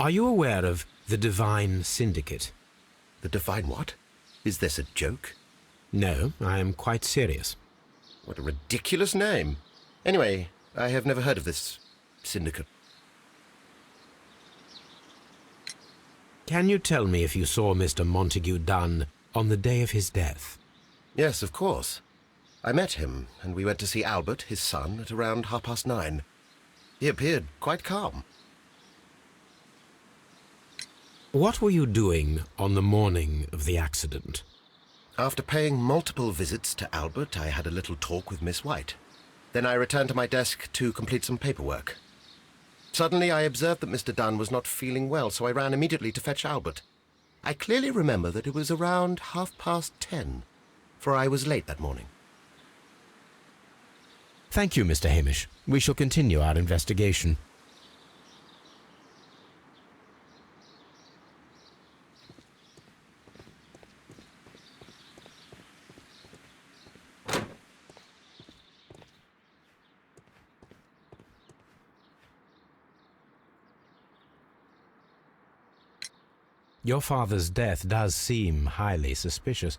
Are you aware of the Divine Syndicate? The Divine what? Is this a joke? No, I am quite serious. What a ridiculous name. Anyway, I have never heard of this syndicate. Can you tell me if you saw Mr. Montague Dunn on the day of his death? Yes, of course. I met him, and we went to see Albert, his son, at around 9:30. He appeared quite calm. What were you doing on the morning of the accident? After paying multiple visits to Albert, I had a little talk with Miss White. Then I returned to my desk to complete some paperwork. Suddenly I observed that Mr. Dunn was not feeling well, so I ran immediately to fetch Albert. I clearly remember that it was around 10:30, for I was late that morning. Thank you, Mr. Hamish. We shall continue our investigation. Your father's death does seem highly suspicious.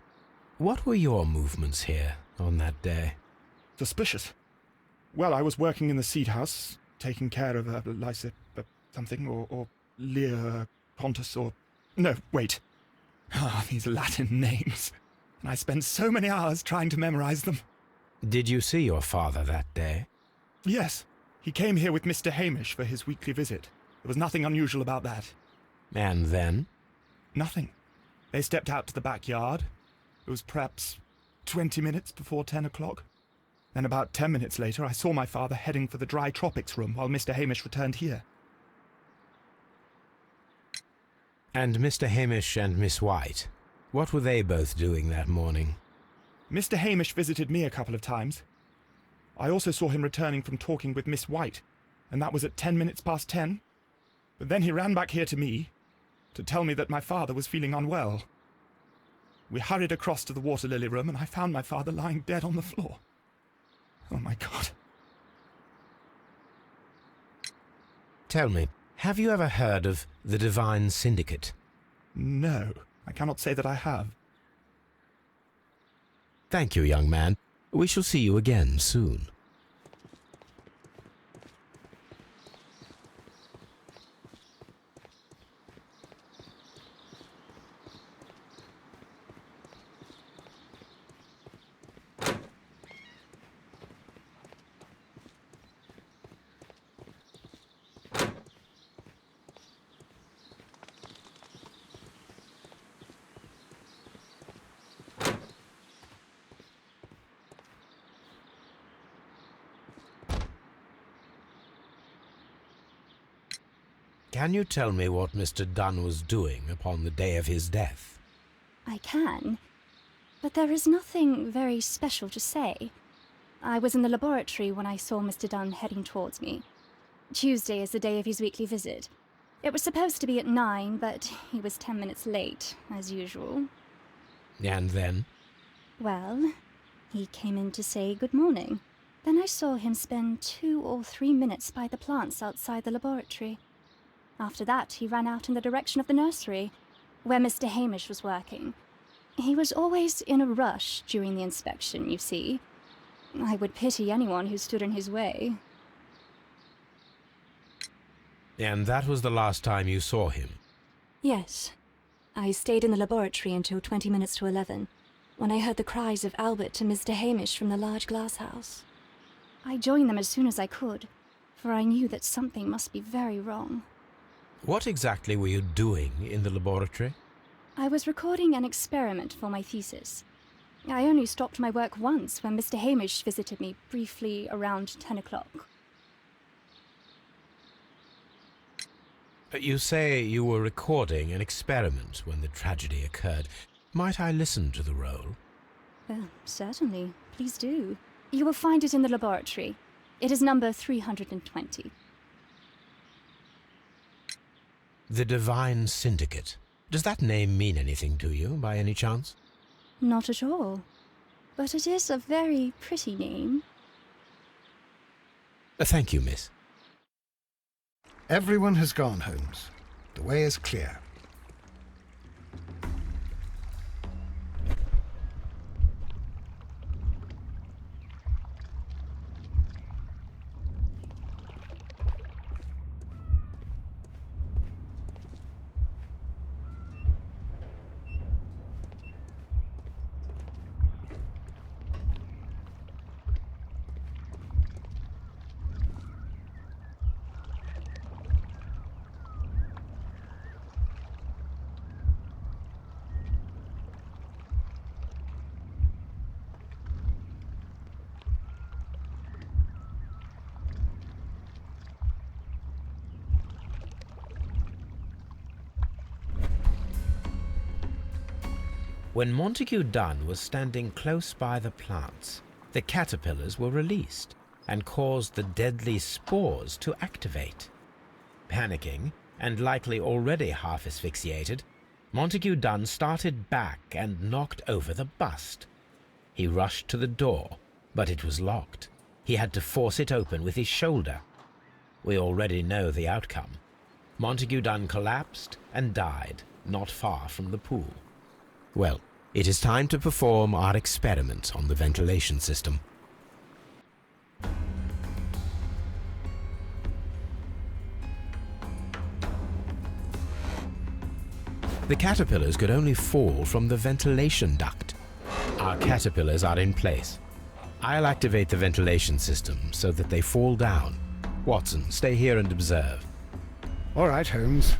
What were your movements here on that day? Suspicious? Well, I was working in the seed house, taking care of Lysa something, or Lear Pontus, or... No, wait. These Latin names. And I spent so many hours trying to memorize them. Did you see your father that day? Yes. He came here with Mr. Hamish for his weekly visit. There was nothing unusual about that. And then? Nothing. They stepped out to the backyard. It was perhaps 20 minutes before 10 o'clock. Then about 10 minutes later, I saw my father heading for the dry tropics room while Mr. Hamish returned here. And Mr. Hamish and Miss White, what were they both doing that morning? Mr. Hamish visited me a couple of times. I also saw him returning from talking with Miss White, and that was at 10 minutes past 10. But then he ran back here to me to tell me that my father was feeling unwell. We hurried across to the water lily room, and I found my father lying dead on the floor. Oh, my God. Tell me, have you ever heard of the Divine Syndicate? No, I cannot say that I have. Thank you, young man. We shall see you again soon. Can you tell me what Mr. Dunn was doing upon the day of his death? I can, but there is nothing very special to say. I was in the laboratory when I saw Mr. Dunn heading towards me. Tuesday is the day of his weekly visit. It was supposed to be at 9, but he was 10 minutes late, as usual. And then? Well, he came in to say good morning. Then I saw him spend 2 or 3 minutes by the plants outside the laboratory. After that, he ran out in the direction of the nursery, where Mr. Hamish was working. He was always in a rush during the inspection, you see. I would pity anyone who stood in his way. And that was the last time you saw him? Yes. I stayed in the laboratory until 20 minutes to 11, when I heard the cries of Albert to Mr. Hamish from the large glass house. I joined them as soon as I could, for I knew that something must be very wrong. What exactly were you doing in the laboratory? I was recording an experiment for my thesis. I only stopped my work once when Mr. Hamish visited me briefly around 10 o'clock. You say you were recording an experiment when the tragedy occurred. Might I listen to the roll? Certainly. Please do. You will find it in the laboratory. It is number 320. The Divine Syndicate. Does that name mean anything to you, by any chance? Not at all. But it is a very pretty name. Thank you, miss. Everyone has gone, Holmes. The way is clear. When Montague Dunn was standing close by the plants, the caterpillars were released and caused the deadly spores to activate. Panicking, and likely already half asphyxiated, Montague Dunn started back and knocked over the bust. He rushed to the door, but it was locked. He had to force it open with his shoulder. We already know the outcome. Montague Dunn collapsed and died not far from the pool. Well, it is time to perform our experiment on the ventilation system. The caterpillars could only fall from the ventilation duct. Our caterpillars are in place. I'll activate the ventilation system so that they fall down. Watson, stay here and observe. All right, Holmes.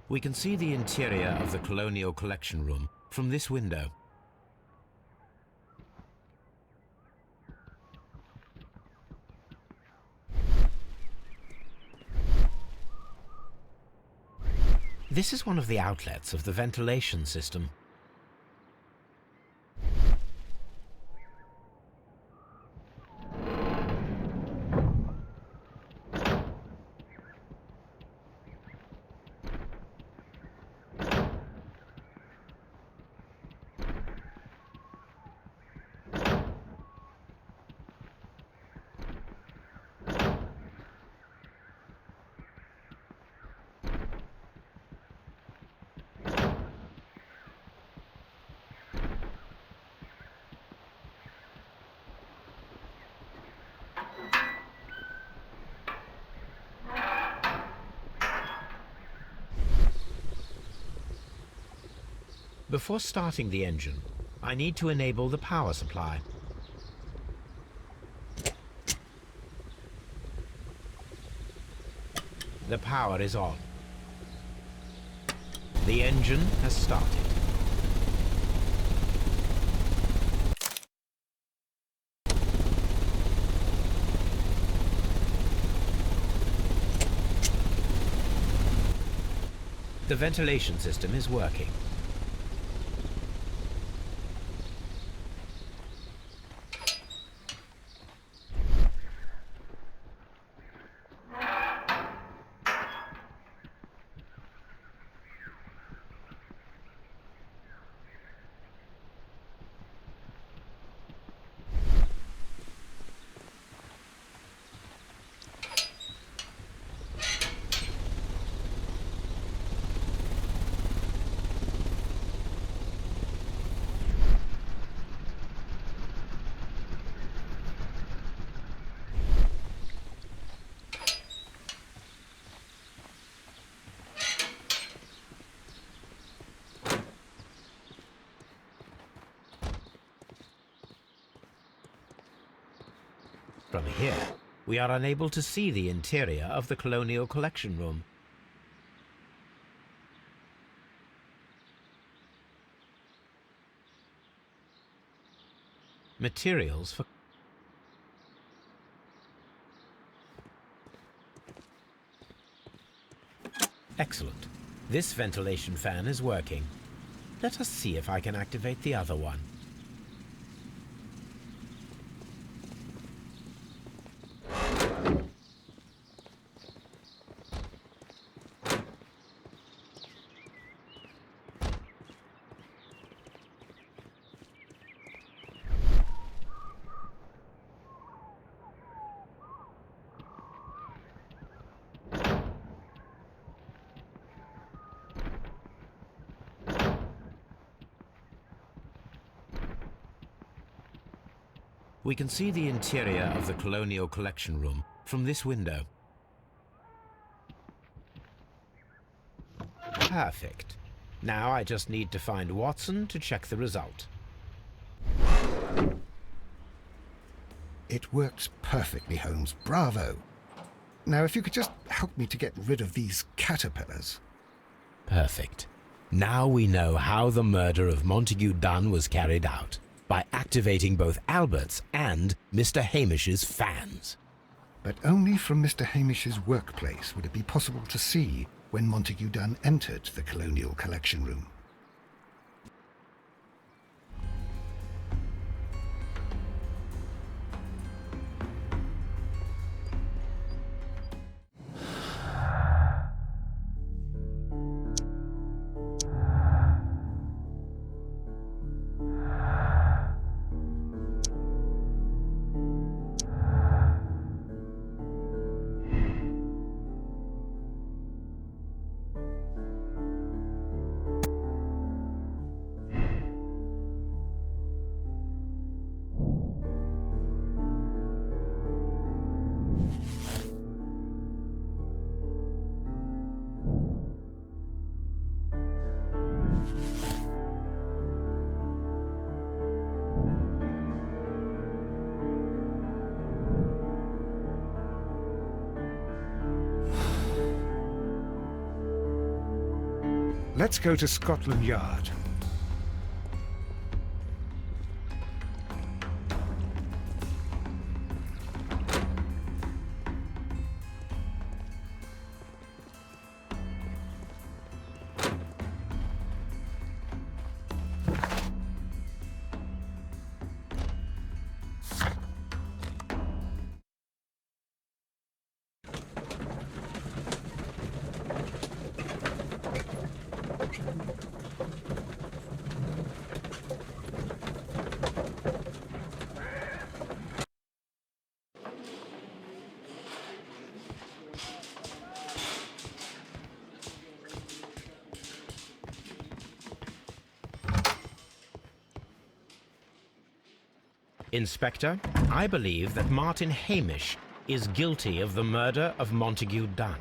We can see the interior of the Colonial Collection Room from this window. This is one of the outlets of the ventilation system. Before starting the engine, I need to enable the power supply. The power is on. The engine has started. The ventilation system is working. From here, we are unable to see the interior of the Colonial Collection Room. Materials for... Excellent. This ventilation fan is working. Let us see if I can activate the other one. We can see the interior of the Colonial Collection Room from this window. Perfect. Now I just need to find Watson to check the result. It works perfectly, Holmes. Bravo. Now, if you could just help me to get rid of these caterpillars. Perfect. Now we know how the murder of Montague Dunn was carried out, by activating both Albert's and Mr. Hamish's fans. But only from Mr. Hamish's workplace would it be possible to see when Montague Dunn entered the Colonial Collection Room. Let's go to Scotland Yard. Inspector, I believe that Martin Hamish is guilty of the murder of Montague Dunn.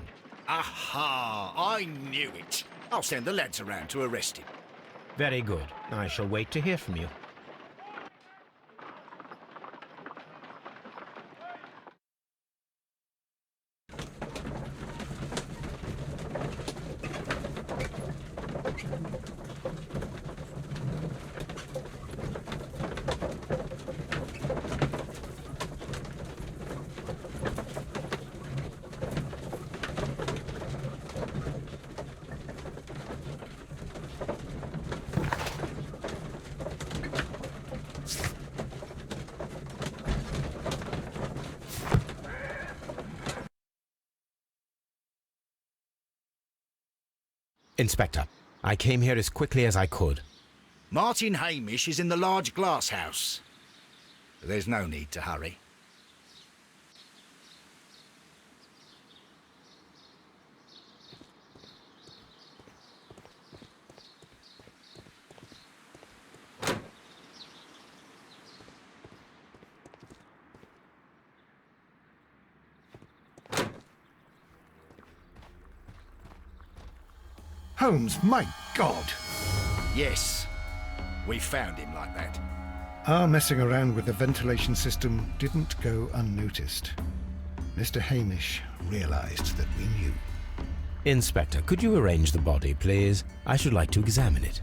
Aha! I knew it. I'll send the lads around to arrest him. Very good. I shall wait to hear from you. Inspector, I came here as quickly as I could. Martin Hamish is in the large glass house. There's no need to hurry. Holmes, my God! Yes, we found him like that. Our messing around with the ventilation system didn't go unnoticed. Mr. Hamish realized that we knew. Inspector, could you arrange the body, please? I should like to examine it.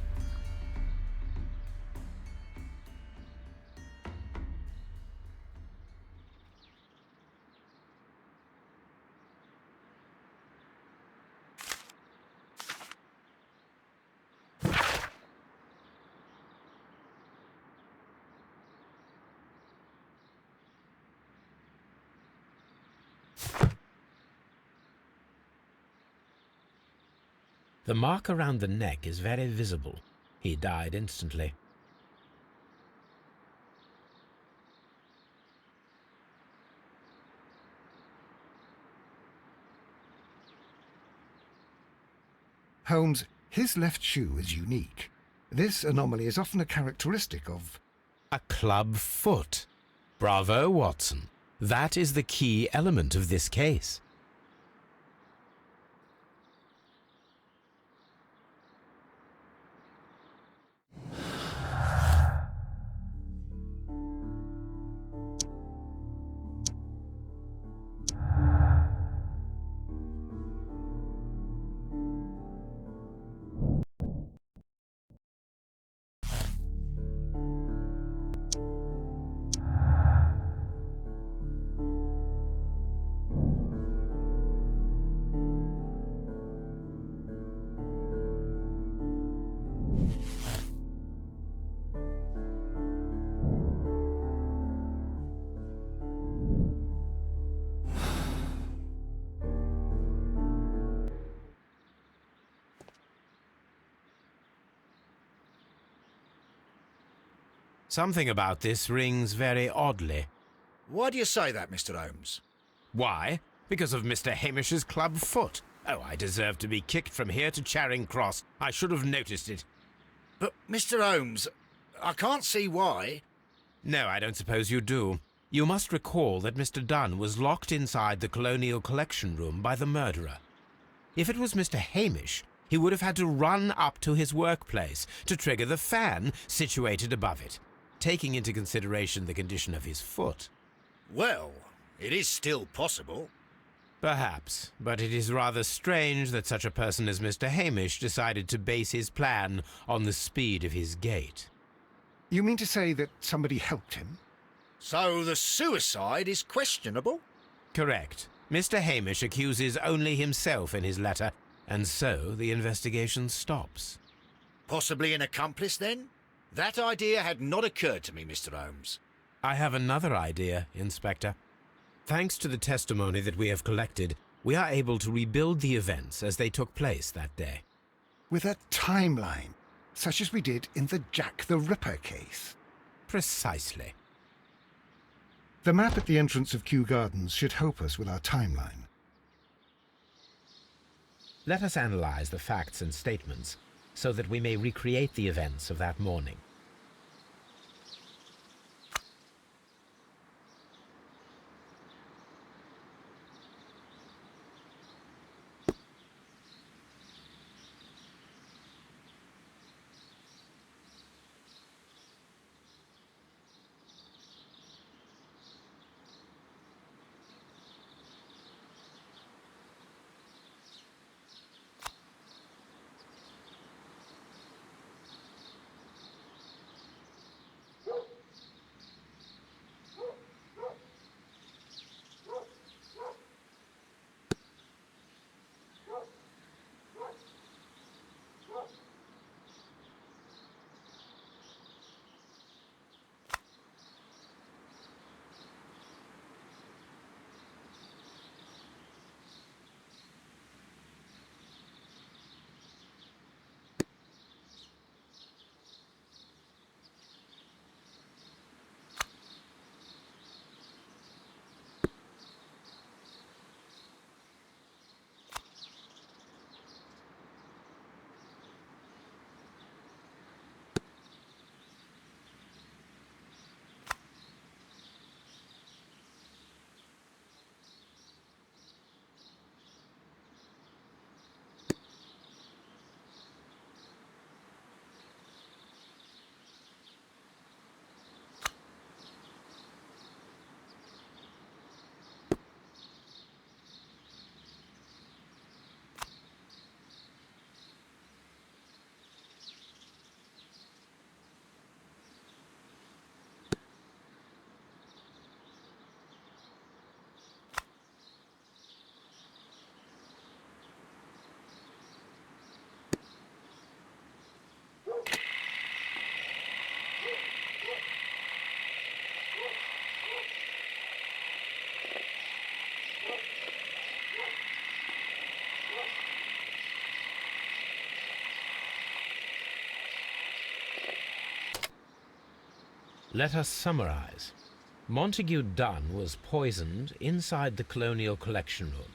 The mark around the neck is very visible. He died instantly. Holmes, his left shoe is unique. This anomaly is often a characteristic of... A club foot. Bravo, Watson. That is the key element of this case. Something about this rings very oddly. Why do you say that, Mr. Holmes? Why? Because of Mr. Hamish's club foot. Oh, I deserve to be kicked from here to Charing Cross. I should have noticed it. But, Mr. Holmes, I can't see why. No, I don't suppose you do. You must recall that Mr. Dunn was locked inside the Colonial Collection Room by the murderer. If it was Mr. Hamish, he would have had to run up to his workplace to trigger the fan situated above it, taking into consideration the condition of his foot. Well, it is still possible. Perhaps, but it is rather strange that such a person as Mr. Hamish decided to base his plan on the speed of his gait. You mean to say that somebody helped him? So the suicide is questionable? Correct. Mr. Hamish accuses only himself in his letter, and so the investigation stops. Possibly an accomplice, then? That idea had not occurred to me, Mr. Holmes. I have another idea, Inspector. Thanks to the testimony that we have collected, we are able to rebuild the events as they took place that day. with a timeline, such as we did in the Jack the Ripper case. Precisely. The map at the entrance of Kew Gardens should help us with our timeline. Let us analyze the facts and statements so that we may recreate the events of that morning. Let us summarize. Montague Dunn was poisoned inside the Colonial Collection Room.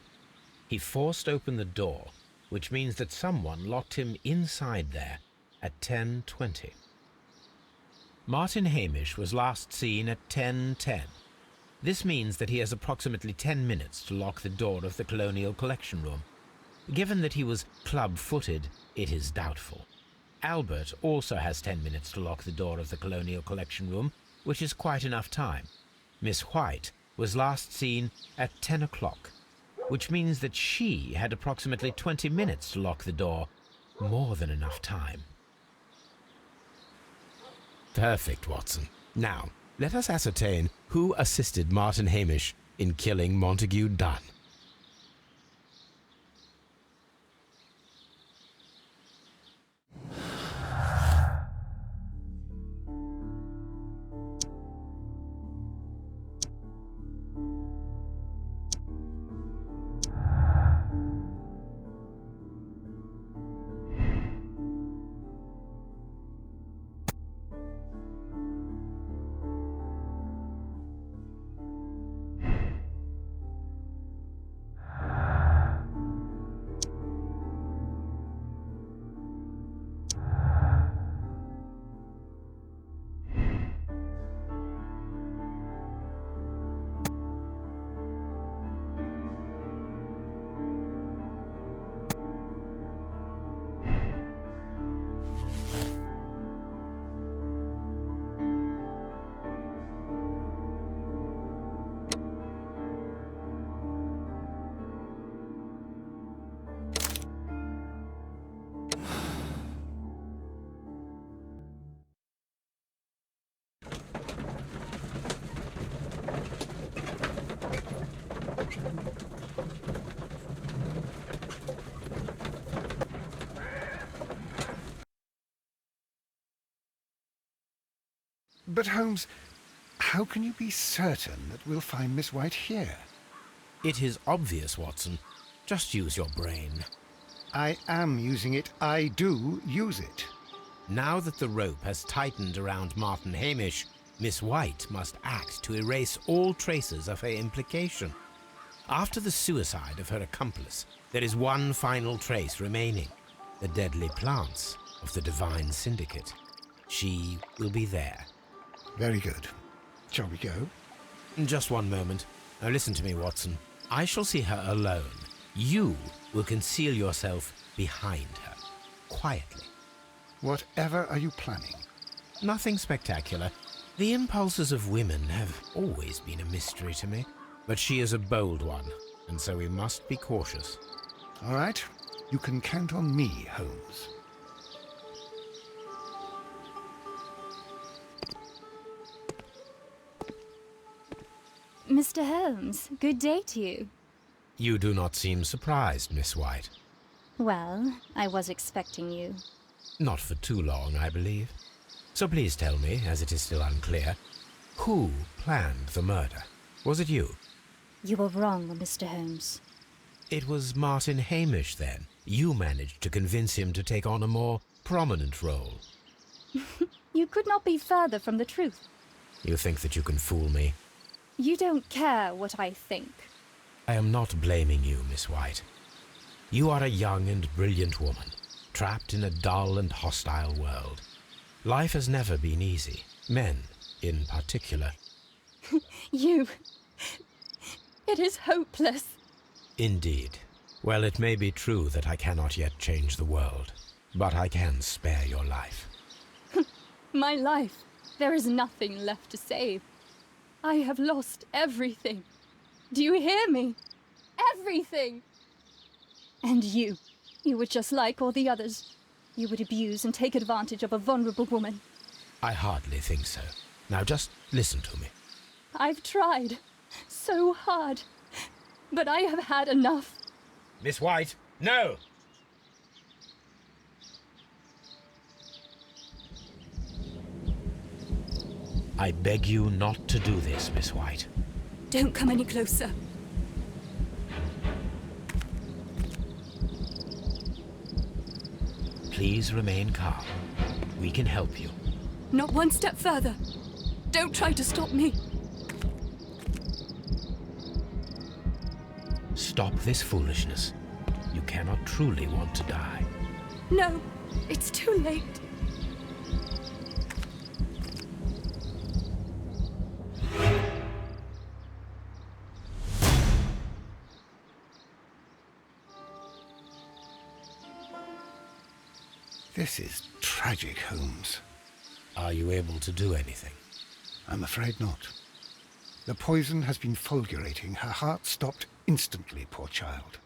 He forced open the door, which means that someone locked him inside there at 10:20. Martin Hamish was last seen at 10:10. This means that he has approximately 10 minutes to lock the door of the Colonial Collection Room. Given that he was club-footed, it is doubtful. Albert also has 10 minutes to lock the door of the Colonial Collection Room, which is quite enough time. Miss White was last seen at 10 o'clock, which means that she had approximately 20 minutes to lock the door. More than enough time. Perfect, Watson. Now, let us ascertain who assisted Martin Hamish in killing Montague Dunn. But Holmes, how can you be certain that we'll find Miss White here? It is obvious, Watson. Just use your brain. I am using it. I do use it. Now that the rope has tightened around Martin Hamish, Miss White must act to erase all traces of her implication. After the suicide of her accomplice, there is one final trace remaining: the deadly plants of the Divine Syndicate. She will be there. Very good. Shall we go? Just one moment. Now listen to me, Watson. I shall see her alone. You will conceal yourself behind her, quietly. Whatever are you planning? Nothing spectacular. The impulses of women have always been a mystery to me. But she is a bold one, and so we must be cautious. All right. You can count on me, Holmes. Mr. Holmes, good day to you. You do not seem surprised, Miss White. Well, I was expecting you. Not for too long, I believe. So please tell me, as it is still unclear, who planned the murder? Was it you? You were wrong, Mr. Holmes. It was Martin Hamish, then. You managed to convince him to take on a more prominent role. You could not be further from the truth. You think that you can fool me? You don't care what I think. I am not blaming you, Miss White. You are a young and brilliant woman, trapped in a dull and hostile world. Life has never been easy, men in particular. You... It is hopeless. Indeed. Well, it may be true that I cannot yet change the world, but I can spare your life. My life. There is nothing left to save. I have lost everything. Do you hear me? Everything! And you were just like all the others. You would abuse and take advantage of a vulnerable woman. I hardly think so. Now just listen to me. I've tried so hard, but I have had enough. Miss White, no! I beg you not to do this, Miss White. Don't come any closer. Please remain calm. We can help you. Not one step further. Don't try to stop me. Stop this foolishness. You cannot truly want to die. No, it's too late. This is tragic, Holmes. Are you able to do anything? I'm afraid not. The poison has been fulgurating. Her heart stopped instantly, poor child.